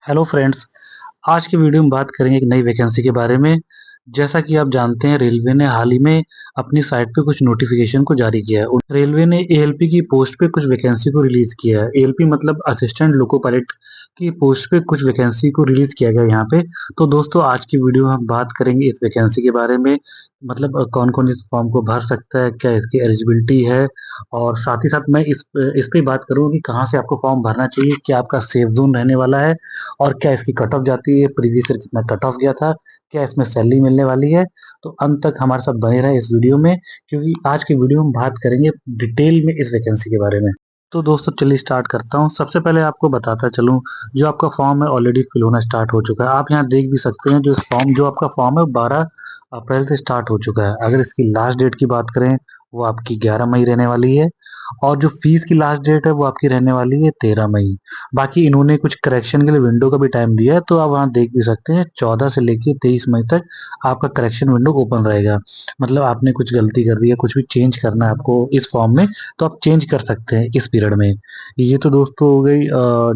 Hello friends, आज की video में बात करेंगे एक नई वैकेंसी के बारे में। जैसा कि आप जानते हैं, रेलवे ने हाल ही में अपनी साइट पे कुछ नोटिफिकेशन को जारी किया है। रेलवे ने एएलपी की पोस्ट पे कुछ वैकेंसी को रिलीज किया है। एएलपी मतलब असिस्टेंट लोको पायलट की पोस्ट पे कुछ वैकेंसी को रिलीज किया गया है यहाँ पे। तो दोस्तों, आज की वीडियो में हम बात करेंगे इस वैकेंसी के बारे में। मतलब कौन कौन इस फॉर्म को भर सकता है, क्या इसकी एलिजिबिलिटी है, और साथ ही साथ मैं इस पे बात करूंगा कि कहाँ से आपको फॉर्म भरना चाहिए, क्या आपका सेफ जोन रहने वाला है, और क्या इसकी कट ऑफ जाती है, प्रीवियस ईयर कितना कट ऑफ गया था, क्या इसमें सैलरी मिलने वाली है। तो अंत तक हमारे साथ बने रहे इस वीडियो में, क्योंकि आज की वीडियो में बात करेंगे डिटेल में इस वैकेंसी के बारे में। तो दोस्तों, चलिए स्टार्ट करता हूँ। सबसे पहले आपको बताता चलूँ, जो आपका फॉर्म है ऑलरेडी फिल होना स्टार्ट हो चुका है। आप यहाँ देख भी सकते हैं, जो आपका फॉर्म है 12 अप्रैल से स्टार्ट हो चुका है। अगर इसकी लास्ट डेट की बात करें, वो आपकी 11 मई रहने वाली है, और जो फीस की लास्ट डेट है वो आपकी रहने वाली है 13 मई। बाकी इन्होंने कुछ करेक्शन के लिए विंडो का भी टाइम दिया है, तो आप वहाँ देख भी सकते हैं 14 से लेके 23 मई तक आपका करेक्शन विंडो ओपन रहेगा। मतलब आपने कुछ गलती कर दी है, कुछ भी चेंज करना है आपको इस फॉर्म में, तो आप चेंज कर सकते हैं इस पीरियड में। ये तो दोस्तों हो गई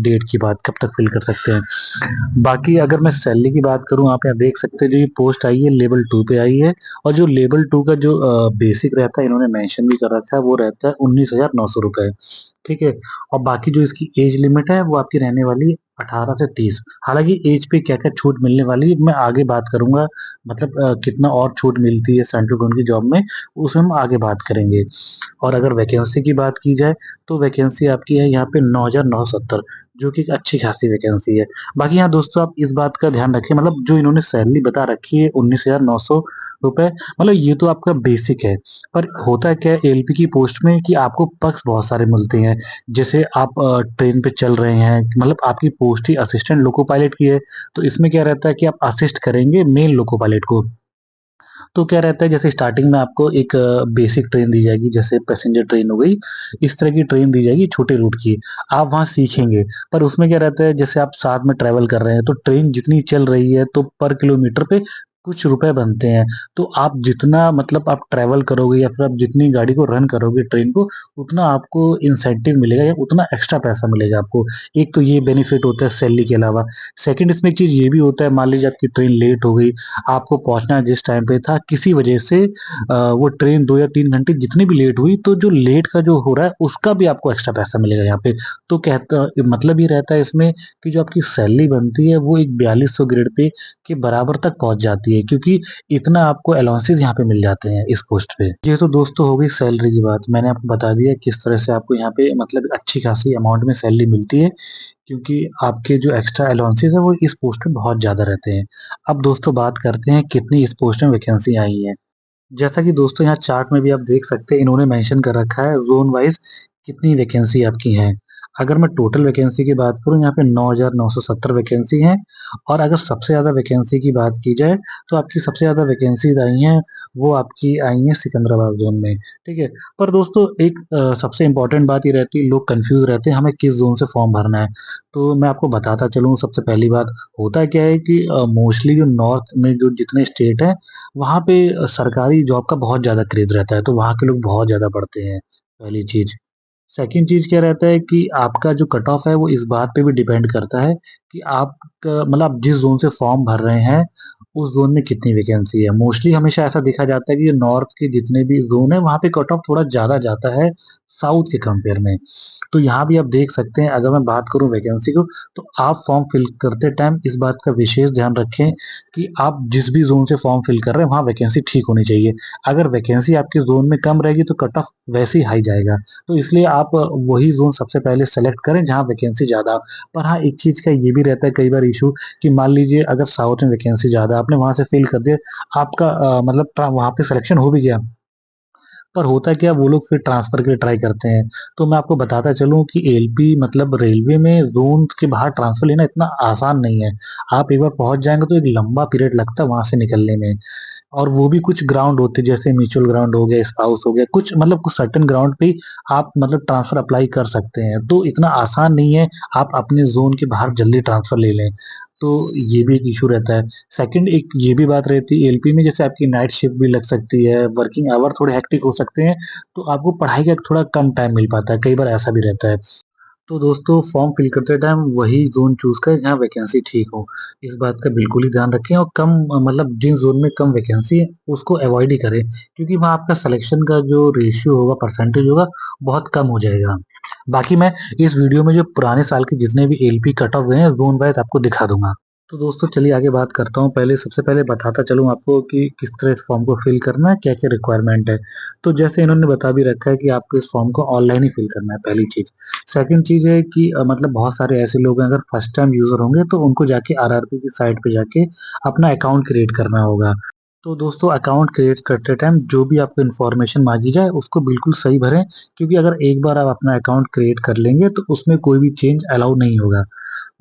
डेट की बात, कब तक फिल कर सकते हैं। बाकी अगर मैं सैलरी की बात करूं, आप यहाँ देख सकते हैं जो ये पोस्ट आई है लेवल 2 पे आई है। और जो लेवल 2 का जो बेसिक रहता है, इन्होंने मेंशन भी कर रखा है, वो रहता है 19,900 रुपए। ठीक है। और बाकी जो इसकी एज लिमिट है वो आपकी रहने वाली है 18 से 30। हालांकि एज पे क्या क्या छूट मिलने वाली है मैं आगे बात करूंगा। मतलब कितना और छूट मिलती है सेंट्रल गवर्नमेंट की जॉब में, उसमें हम आगे बात करेंगे। और अगर वैकेंसी की बात की जाए, तो वैकेंसी आपकी है यहाँ पे 9,970, जो कि एक अच्छी खासी वैकेंसी है। बाकी यहाँ दोस्तों आप इस बात का ध्यान रखें, मतलब जो इन्होंने सैलरी बता रखी है 19,900 रुपए, मतलब ये तो आपका बेसिक है। पर होता क्या है एलपी की पोस्ट में कि आपको पक्ष बहुत सारे मिलते हैं। जैसे आप ट्रेन पे चल रहे हैं, मतलब आपकी पोस्ट ही असिस्टेंट लोको पायलट की है, तो इसमें क्या रहता है कि आप असिस्ट करेंगे मेन लोको पायलट को। तो क्या रहता है, जैसे स्टार्टिंग में आपको एक बेसिक ट्रेन दी जाएगी, जैसे पैसेंजर ट्रेन हो गई, इस तरह की ट्रेन दी जाएगी छोटे रूट की। आप वहाँ सीखेंगे। पर उसमें क्या रहता है, जैसे आप साथ में ट्रैवल कर रहे हैं, तो ट्रेन जितनी चल रही है तो पर किलोमीटर पे कुछ रुपए बनते हैं। तो आप जितना मतलब आप ट्रैवल करोगे, या फिर आप जितनी गाड़ी को रन करोगे ट्रेन को, उतना आपको इंसेंटिव मिलेगा, या उतना एक्स्ट्रा पैसा मिलेगा आपको। एक तो ये बेनिफिट होता है सैलरी के अलावा। सेकंड, इसमें एक चीज ये भी होता है, मान लीजिए आपकी ट्रेन लेट हो गई, आपको पहुंचना जिस टाइम पे था, किसी वजह से वो ट्रेन 2 या 3 घंटे जितनी भी लेट हुई, तो जो लेट का जो हो रहा है उसका भी आपको एक्स्ट्रा पैसा मिलेगा यहाँ पे। तो कहता मतलब ये रहता है इसमें कि जो आपकी सैलरी बनती है वो एक 4200 ग्रेड पे के बराबर तक पहुंच जाती है, क्योंकि इतना आपको अलाउंसेस यहाँ पे मिल जाते हैं इस पोस्ट पे। ये तो दोस्तों हो गई सैलरी की बात, मैंने आपको बता दिया किस तरह से आपको यहाँ पे मतलब अच्छी खासी अमाउंट में सैलरी मिलती है, क्योंकि आपके जो एक्स्ट्रा अलाउंसेस है वो इस पोस्ट पे बहुत ज़्यादा रहते हैं। अब दोस्तों बात करते हैं कितनी इस पोस्ट में वैकेंसी आई है। जैसा कि दोस्तों यहाँ चार्ट में भी आप देख सकते हैं, इन्होंने मेंशन कर रखा है जोन वाइज कितनी वैकेंसी आपकी है। अगर मैं टोटल वैकेंसी की बात करूँ, यहाँ पे 9,970 वैकेंसी है। और अगर सबसे ज़्यादा वैकेंसी की बात की जाए, तो आपकी सबसे ज़्यादा वैकेंसी आई हैं, वो आपकी आई हैं सिकंदराबाद जोन में। ठीक है। पर दोस्तों एक सबसे इम्पोर्टेंट बात ये रहती है, लोग कंफ्यूज रहते हैं हमें किस जोन से फॉर्म भरना है। तो मैं आपको बताता चलूँ, सबसे पहली बात, होता क्या है कि मोस्टली जो नॉर्थ में जो जितने स्टेट हैं, वहाँ पे सरकारी जॉब का बहुत ज़्यादा क्रेज रहता है, तो वहाँ के लोग बहुत ज़्यादा पढ़ते हैं, पहली चीज़। सेकंड चीज़ क्या रहता है कि आपका जो कट ऑफ है वो इस बात पे भी डिपेंड करता है कि मतलब आप जिस ज़ोन से फॉर्म भर रहे हैं, उस ज़ोन में कितनी वैकेंसी है। मोस्टली हमेशा ऐसा देखा जाता है कि नॉर्थ के जितने भी ज़ोन है, वहाँ पे कट ऑफ थोड़ा ज़्यादा जाता है साउथ के कंपेयर में। तो यहाँ भी आप देख सकते हैं, अगर मैं बात करूँ वैकेंसी को, तो आप फॉर्म फिल करते टाइम इस बात का विशेष ध्यान रखें कि आप जिस भी ज़ोन से फॉर्म फिल कर रहे हैं, वहाँ वैकेंसी ठीक होनी चाहिए। अगर वैकेंसी आपके ज़ोन में कम रहेगी, तो कट ऑफ वैसे ही हाई जाएगा। तो इसलिए आप वही ज़ोन सबसे पहले सेलेक्ट करें जहाँ वैकेंसी ज़्यादा। पर हाँ, एक चीज़ का ये भी रहता है कई बार इशू, कि मान लीजिए अगर साउथ में वैकेंसी ज़्यादा, आपने वहाँ से फिल कर दिया, आपका मतलब वहाँ पे सिलेक्शन हो भी गया, पर होता क्या, वो लोग फिर ट्रांसफर के लिए ट्राई करते हैं। तो मैं आपको बताता चलूं कि एलपी मतलब रेलवे में जोन के बाहर ट्रांसफर लेना इतना आसान नहीं है। आप एक बार पहुंच जाएंगे तो एक लंबा पीरियड लगता है वहां से निकलने में। और वो भी कुछ ग्राउंड होते हैं, जैसे म्यूचुअल ग्राउंड हो गया, स्पाउस हो गया, कुछ मतलब कुछ सर्टेन ग्राउंड पे आप मतलब ट्रांसफर अप्लाई कर सकते हैं, तो इतना आसान नहीं है आप अपने जोन के बाहर जल्दी ट्रांसफर ले लें। तो ये भी एक इशू रहता है। सेकंड, एक ये भी बात रहती है एलपी में, जैसे आपकी नाइट शिफ्ट भी लग सकती है, वर्किंग आवर थोड़े हेक्टिक हो सकते हैं, तो आपको पढ़ाई का थोड़ा कम टाइम मिल पाता है, कई बार ऐसा भी रहता है। तो दोस्तों फॉर्म फिल करते टाइम वही ज़ोन चूज़ करें जहाँ वैकेंसी ठीक हो। इस बात का बिल्कुल ही ध्यान रखें और कम मतलब जिन ज़ोन में कम वैकेंसी है उसको अवॉइड ही करें क्योंकि वहाँ आपका सिलेक्शन का जो रेशियो होगा, परसेंटेज होगा, बहुत कम हो जाएगा। बाकी मैं इस वीडियो में जो पुराने साल के जितने भी एलपी कट ऑफ हुए हैं ज़ोन वाइज़ आपको दिखा दूँगा। तो दोस्तों चलिए आगे बात करता हूँ। पहले सबसे पहले बताता चलूँ आपको कि किस तरह इस फॉर्म को फिल करना है, क्या-क्या रिक्वायरमेंट है। तो जैसे इन्होंने बता भी रखा है कि आपको इस फॉर्म को ऑनलाइन ही फिल करना है, पहली चीज़। सेकंड चीज़ है कि मतलब बहुत सारे ऐसे लोग हैं अगर फर्स्ट टाइम यूज़र होंगे तो उनको जाके आरआरबी की साइट पे जाके अपना अकाउंट क्रिएट करना होगा। तो दोस्तों अकाउंट क्रिएट करते टाइम जो भी आपको इन्फॉर्मेशन माँगी जाए उसको बिल्कुल सही भरें क्योंकि अगर एक बार आप अपना अकाउंट क्रिएट कर लेंगे तो उसमें कोई भी चेंज अलाउ नहीं होगा।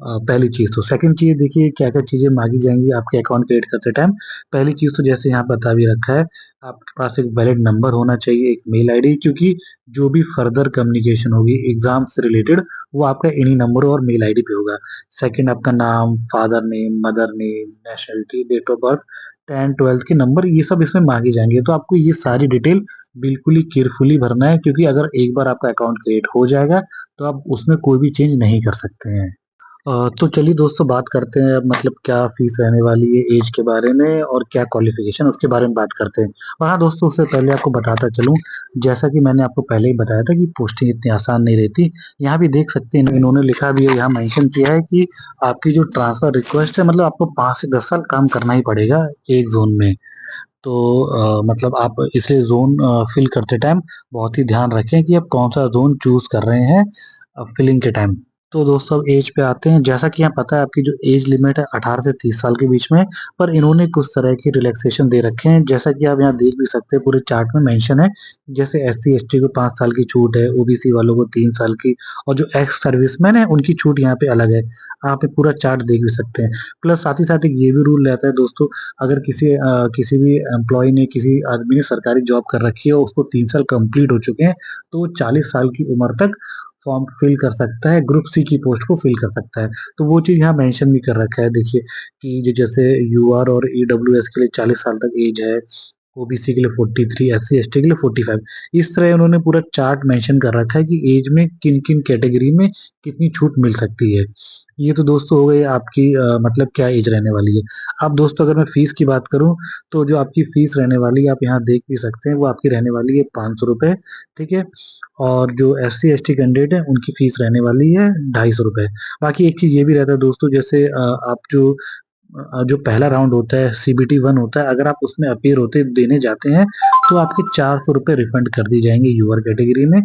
पहली चीज़ तो। सेकंड चीज़ देखिए क्या-क्या चीज़ें माँगी जाएँगी आपके अकाउंट क्रिएट करते टाइम। पहली चीज़ तो जैसे यहाँ बता भी रखा है, आपके पास एक वैलिड नंबर होना चाहिए, एक मेल आईडी क्योंकि जो भी फर्दर कम्युनिकेशन होगी एग्ज़ाम से रिलेटेड वो आपका इन्हीं नंबरों और मेल आईडी पे होगा। सेकंड आपका नाम, father name, mother name, nationality, date of birth, 10th-12th के नंबर ये सब इसमें माँगे जाएँगे। तो आपको ये सारी डिटेल बिल्कुल ही केयरफुली भरना है क्योंकि अगर एक बार आपका अकाउंट क्रिएट हो जाएगा, तो आप उसमें कोई भी चेंज नहीं कर सकते हैं। तो चलिए दोस्तों बात करते हैं अब मतलब क्या फ़ीस रहने वाली है ऐज के बारे में और क्या क्वालिफ़िकेशन उसके बारे में बात करते हैं। और हाँ दोस्तों उससे पहले आपको बताता चलूँ, जैसा कि मैंने आपको पहले ही बताया था कि पोस्टिंग इतनी आसान नहीं रहती। यहाँ भी देख सकते हैं इन्होंने लिखा भी है यहाँ मेंशन किया है कि आपकी जो ट्रांसफ़र रिक्वेस्ट है मतलब आपको 5 से 10 साल काम करना ही पड़ेगा एक ज़ोन में। तो मतलब आप इसलिए ज़ोन फ़िल करते टाइम बहुत ही ध्यान रखें कि आप कौन-सा ज़ोन चूज़ कर रहे हैं फ़िलिंग के टाइम। तो दोस्तों अब ऐज पे आते हैं। जैसा कि यहाँ पता है आपकी जो ऐज लिमिट है 18 से 30 साल के बीच में, पर इन्होंने कुछ तरह की रिलैक्सेशन दे रखे हैं। जैसा कि आप यहाँ देख भी सकते हैं पूरे चार्ट में मेंशन है। जैसे एससी-एसटी को 5 साल की छूट है, ओबीसी वालों को 3 साल की और जो एक्स सर्विसमैन है उनकी छूट यहाँ पे अलग है। आप ये पूरा चार्ट देख भी सकते हैं। प्लस साथ ही साथ एक ये भी रूल रहता है दोस्तों अगर किसी भी एम्प्लॉयी ने किसी आदमी ने सरकारी जॉब कर रखी है और उसको 3 साल कंप्लीट हो चुके हैं, तो वो 40 साल की उम्र तक फॉर्म फिल कर सकता है, ग्रुप सी की पोस्ट को फिल कर सकता है। तो वो चीज़ यहाँ मेंशन भी कर रखा है देखिए कि जैसे यूआर और ईडब्ल्यूएस के लिए 40 साल तक एज है, ओबीसी के लिए 43, एससी-एसटी के लिए 45। इस तरह उन्होंने पूरा चार्ट मेंशन कर रखा है कि एज में किन-किन कैटेगरी में कितनी छूट मिल सकती है। ये तो दोस्तों हो गई आपकी मतलब क्या एज रहने वाली है। अब दोस्तों अगर मैं फ़ीस की बात करूँ, तो जो आपकी फ़ीस रहने वाली है आप यहाँ देख भी सकते हैं, वो आपकी रहने वाली है ₹500 ठीक है? और जो एससी-एसटी कैंडिडेट हैं उनकी फ़ीस रहने वाली है ₹250। बाकी एक चीज़ ये भी रहता है दोस्तों जैसे आप जो पहला राउंड होता है सीबीटी 1 होता है, अगर आप उसमें अपीयर होते देने जाते हैं, तो आपके ₹400 रिफंड कर दिए जाएँगे यूआर कैटेगरी में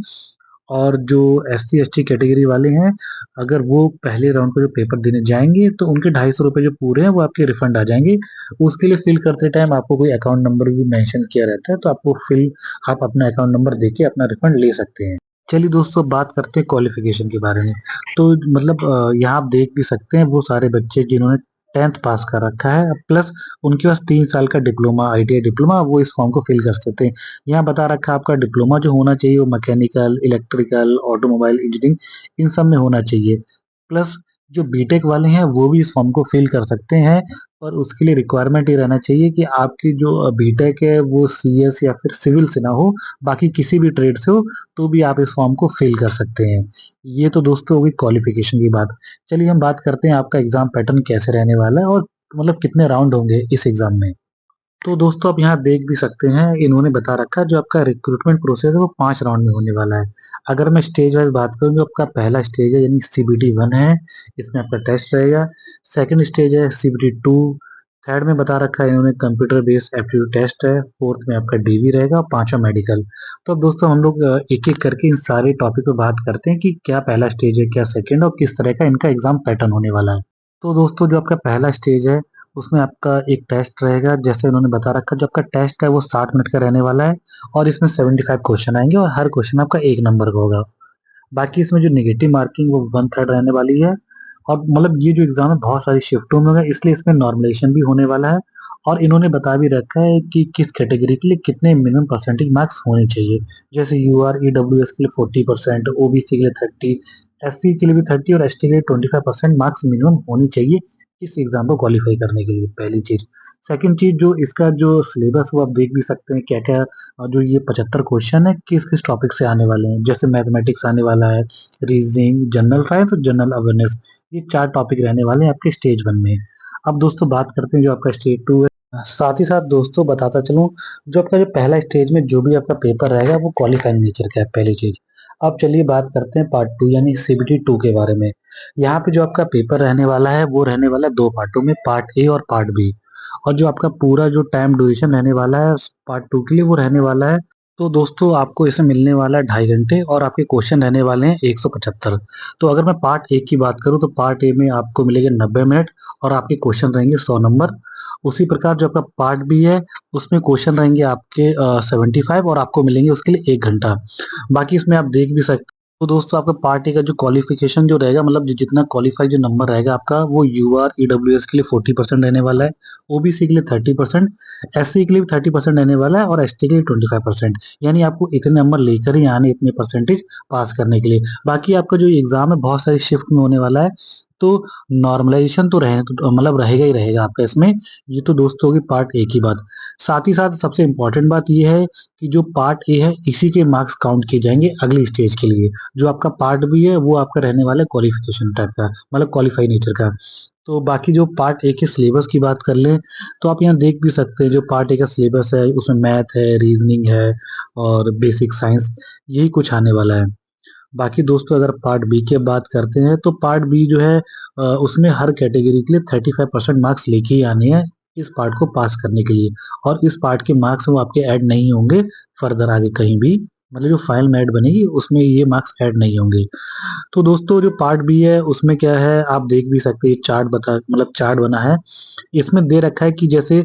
और जो एससी-एसटी कैटेगरी वाले हैं, अगर वो पहले राउंड का जो पेपर देने जाएँगे, तो उनके ₹250 जो पूरे हैं, वो आपके रिफंड आ जाएँगे। उसके लिए फिल करते टाइम आपको कोई अकाउंट नंबर भी मेंशन किया रहता है, तो आप अपना अकाउंट नंबर देके अपना रिफंड ले सकते हैं। चलिए दोस्तों अब बात करते हैं क्वालिफ़िकेशन के बारे में। तो मतलब यहाँ आप देख भी सकते हैं वो सारे बच्चे जिन्होंने 10th पास कर रखा है प्लस उनके पास 3 साल का डिप्लोमा, आईटीआई डिप्लोमा वो इस फॉर्म को फिल कर सकते हैं। यहाँ बता रखा है आपका डिप्लोमा जो होना चाहिए वो mechanical, electrical, automobile engineering in सब में होना चाहिए। प्लस जो बीटेक वाले हैं वो भी इस फॉर्म को फिल कर सकते हैं और उसके लिए रिक्वायरमेंट ये रहना चाहिए कि आपकी जो बीटेक है वो सीएस या फिर सिविल से ना हो, बाकी किसी भी ट्रेड से हो तो भी आप इस फॉर्म को फिल कर सकते हैं। ये तो दोस्तों हो गई क्वालिफ़िकेशन की बात। चलिए हम बात करते हैं आपका एग्ज़ाम पैटर्न कैसे रहने वाला है और मतलब कितने राउंड होंगे इस एग्ज़ाम में। तो दोस्तों आप यहाँ देख भी सकते हैं इन्होंने बता रखा है जो आपका रिक्रूटमेंट प्रोसेस है वो 5 राउंड में होने वाला है। अगर मैं स्टेज वाइज़ बात करूँ जो आपका पहला स्टेज है यानी सीबीटी 1 है, इसमें आपका टेस्ट रहेगा। सेकंड स्टेज है सीबीटी 2, थर्ड में बता रखा है इन्होंने कंप्यूटर बेस्ड एप्टीट्यूड टेस्ट है, फोर्थ में आपका डीवी रहेगा और पाँचवाँ मेडिकल। तो अब दोस्तों हम लोग एक-एक करके इन सारे टॉपिक पे बात करते हैं कि क्या पहला स्टेज है, क्या सेकंड और किस तरह का इनका एग्ज़ाम पैटर्न होने वाला है। तो दोस्तों जो आपका पहला स्टेज है उसमें आपका एक टेस्ट रहेगा जैसे उन्होंने बता रखा है जो आपका टेस्ट है वो 60 मिनट का रहने वाला है और इसमें 75 क्वेश्चन आएँगे और हर क्वेश्चन आपका 1 नंबर का होगा। बाकी इसमें जो नेगेटिव मार्किंग वो 1/3 रहने वाली है और मतलब ये जो एग्ज़ाम है बहुत सारी शिफ्टों में होगा इसलिए इसमें नॉर्मलाइज़ेशन भी होने वाला है और इन्होंने बता भी रखा है कि किस कैटेगरी के लिए कितने मिनिमम परसेंटेज मार्क्स होने चाहिए। जैसे यूआर, ईडब्ल्यूएस के लिए 40%, ओबीसी के लिए 30, एससी के लिए भी 30 और एसटी के लिए 25% मार्क्स मिनिमम होनी चाहिए इस एग्ज़ाम को क्वालीफ़ाई करने के लिए, पहली चीज़। सेकंड चीज़ जो इसका जो सिलेबस वो आप देख भी सकते हैं क्या-क्या जो ये 75 क्वेश्चन है किस-किस टॉपिक से आने वाले हैं। जैसे मैथमेटिक्स आने वाला है, रीज़निंग, जनरल साइंस और जनरल अवेयरनेस, ये 4 टॉपिक रहने वाले हैं आपके स्टेज 1 में। अब दोस्तों बात करते हैं जो आपका स्टेज 2 है। साथ ही साथ दोस्तों बताता चलूँ, जो आपका जो पहला स्टेज में जो भी आपका पेपर रहेगा वो क्वालीफाइंग नेचर का है, पहली चीज़। अब चलिए बात करते हैं पार्ट 2 यानी सीबीटी 2 के बारे में। यहाँ पे जो आपका पेपर रहने वाला है वो रहने वाला है 2 पार्टों में, पार्ट ए और पार्ट बी। और जो आपका पूरा जो टाइम ड्यूरेशन रहने वाला है पार्ट 2 के लिए वो रहने वाला है, तो दोस्तों आपको इसमें मिलने वाला है 2.5 घंटे और आपके क्वेश्चन रहने वाले हैं 175। तो अगर मैं पार्ट ए की बात करूँ तो पार्ट ए में आपको मिलेंगे 90 मिनट और आपके क्वेश्चन रहेंगे 100 नंबर। उसी प्रकार जो आपका पार्ट बी है उसमें क्वेश्चन रहेंगे आपके 75 और आपको मिलेंगे उसके लिए 1 घंटा। बाकी इसमें आप देख भी सकते, तो दोस्तों आपका पार्ट ए का जो क्वालिफिकेशन जो रहेगा मतलब जितना क्वालिफाई जो नंबर रहेगा आपका वो यूआर ईडब्ल्यूएस के लिए 40% रहने वाला है, ओबीसी के लिए 30%, एससी के लिए भी 30% रहने वाला है और एसटी के लिए 25%। यानी आपको इतने नंबर लेकर ही आने, इतने परसेंटेज पास करने के लिए। बाकी आपका जो एग्जाम है बहुत सारी शिफ्ट में होने वाला है, तो नॉर्मलाइजेशन तो रहे तो मतलब रहेगा ही रहेगा आपका इसमें। ये तो दोस्तों होगी पार्ट ए की बात। साथ ही साथ सबसे इम्पोर्टेंट बात ये है कि जो पार्ट ए है इसी के मार्क्स काउंट किए जाएंगे अगली स्टेज के लिए। जो आपका पार्ट बी है वो आपका रहने वाला है क्वालिफिकेशन टाइप का, मतलब क्वालिफाई नेचर का। तो बाकी जो पार्ट ए के सिलेबस की बात कर लें तो आप यहाँ देख भी सकते हैं जो पार्ट ए का सिलेबस है उसमें मैथ है, रीजनिंग है और बेसिक साइंस, यही कुछ आने वाला है। बाकी दोस्तों अगर पार्ट बी की बात करते हैं तो पार्ट बी जो है उसमें हर कैटेगरी के लिए 35% मार्क्स लेके ही आने हैं इस पार्ट को पास करने के लिए। और इस पार्ट के मार्क्स वो आपके ऐड नहीं होंगे फर्दर आगे कहीं भी, मतलब जो फाइनल में ऐड बनेगी उसमें ये मार्क्स ऐड नहीं होंगे। तो दोस्तों जो पार्ट बी है उसमें क्या है आप देख भी सकते हैं, चार्ट बता मतलब चार्ट बना है, इसमें दे रखा है कि जैसे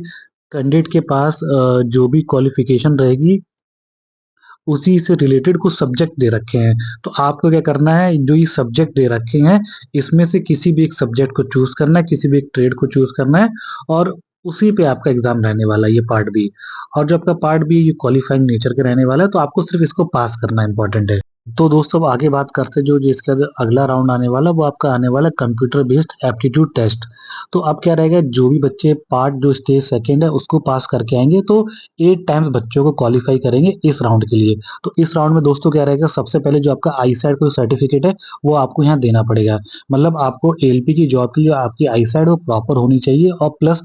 कैंडिडेट के पास जो भी क्वालिफिकेशन रहेगी उसी से रिलेटेड कुछ सब्जेक्ट दे रखे हैं। तो आपको क्या करना है, जो ये सब्जेक्ट दे रखे हैं इसमें से किसी भी एक सब्जेक्ट को चूज करना है, किसी भी एक ट्रेड को चूज करना है और उसी पे आपका एग्जाम रहने वाला है ये पार्ट बी। और जो आपका पार्ट बी ये क्वालिफाइंग नेचर का रहने वाला है, तो आपको सिर्फ इसको पास करना इंपॉर्टेंट है। तो दोस्तों अब आगे बात करते हैं जो जिसका जो अगला राउंड आने वाला वो आपका आने वाला कंप्यूटर बेस्ड एप्टीट्यूड टेस्ट। तो अब क्या रहेगा, जो भी बच्चे पार्ट जो स्टेज सेकंड है उसको पास करके आएंगे तो 8 टाइम्स बच्चों को क्वालिफाई करेंगे इस राउंड के लिए। तो इस राउंड में दोस्तों क्या रहेगा, सबसे पहले जो आपका आई साइड का सर्टिफिकेट है वो आपको यहाँ देना पड़ेगा। मतलब आपको एलपी की जॉब की जो आपकी आई साइड वो प्रॉपर होनी चाहिए और प्लस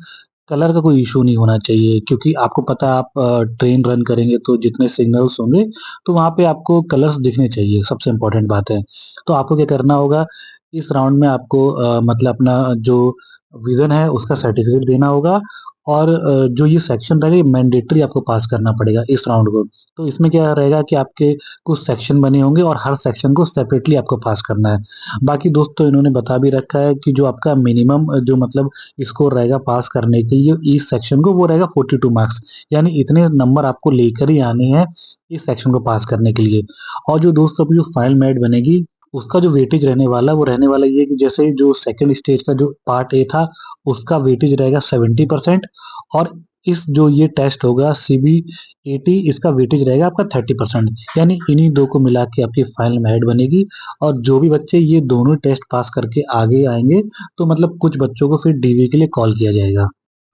कलर का कोई इशू नहीं होना चाहिए, क्योंकि आपको पता है आप ट्रेन रन करेंगे तो जितने सिग्नल्स होंगे तो वहाँ पे आपको कलर्स दिखने चाहिए, सबसे इम्पोर्टेंट बात है। तो आपको क्या करना होगा, इस राउंड में आपको मतलब अपना जो विज़न है उसका सर्टिफिकेट देना होगा और जो ये सेक्शन रहेगा ये मैंडेटरी आपको पास करना पड़ेगा इस राउंड को। तो इसमें क्या रहेगा कि आपके कुछ सेक्शन बने होंगे और हर सेक्शन को सेपरेटली आपको पास करना है। बाकी दोस्तों इन्होंने बता भी रखा है कि जो आपका मिनिमम जो मतलब स्कोर रहेगा पास करने के लिए इस सेक्शन को वो रहेगा 42 मार्क्स, यानी इतने नंबर आपको लेकर ही आने हैं इस सेक्शन को पास करने के लिए। और जो दोस्तों अभी जो फाइनल मेरिट बनेगी उसका जो वेटेज रहने वाला है वो रहने वाला ये कि जैसे जो सेकंड स्टेज का जो पार्ट ए था उसका वेटेज रहेगा 70% और इस जो ये टेस्ट होगा सीबीएटी इसका वेटेज रहेगा आपका 30%। यानी इन्हीं दो को मिला के आपकी फाइनल मेरिट बनेगी और जो भी बच्चे ये दोनों टेस्ट पास करके आगे आएंगे तो मतलब कुछ बच्चों को फिर डीवी के लिए कॉल किया जाएगा।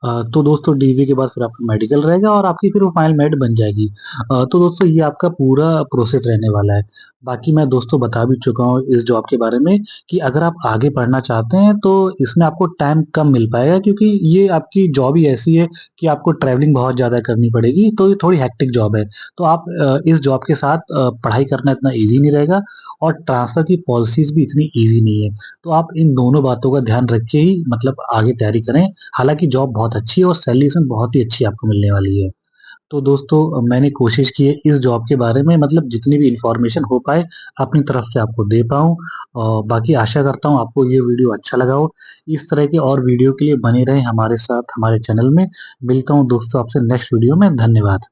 तो दोस्तों डीवी के बाद फिर आपका मेडिकल रहेगा और आपकी फिर वो फाइनल मेरिट बन जाएगी। तो दोस्तों ये आपका पूरा प्रोसेस रहने वाला है। बाकी मैं दोस्तों बता भी चुका हूँ इस जॉब के बारे में कि अगर आप आगे पढ़ना चाहते हैं तो इसमें आपको टाइम कम मिल पाएगा, क्योंकि ये आपकी जॉब ही ऐसी है कि आपको ट्रैवलिंग बहुत ज़्यादा करनी पड़ेगी, तो ये थोड़ी हेक्टिक जॉब है। तो आप इस जॉब के साथ पढ़ाई करना इतना ईज़ी नहीं रहेगा और ट्रांसफ़र की पॉलिसीज़ भी इतनी ईज़ी नहीं है। तो आप इन दोनों बातों का ध्यान रख के ही मतलब आगे तैयारी करें। हालाँकि जॉब बहुत अच्छी है और सैलरी इसमें बहुत ही अच्छी आपको मिलने वाली है। तो दोस्तों मैंने कोशिश की है इस जॉब के बारे में मतलब जितनी भी इन्फॉर्मेशन हो पाए अपनी तरफ से आपको दे पाऊँ। और बाकी आशा करता हूँ आपको ये वीडियो अच्छा लगा हो। इस तरह के और वीडियो के लिए बने रहें हमारे साथ हमारे चैनल में। मिलता हूँ दोस्तों आपसे नेक्स्ट वीडियो में। धन्यवाद।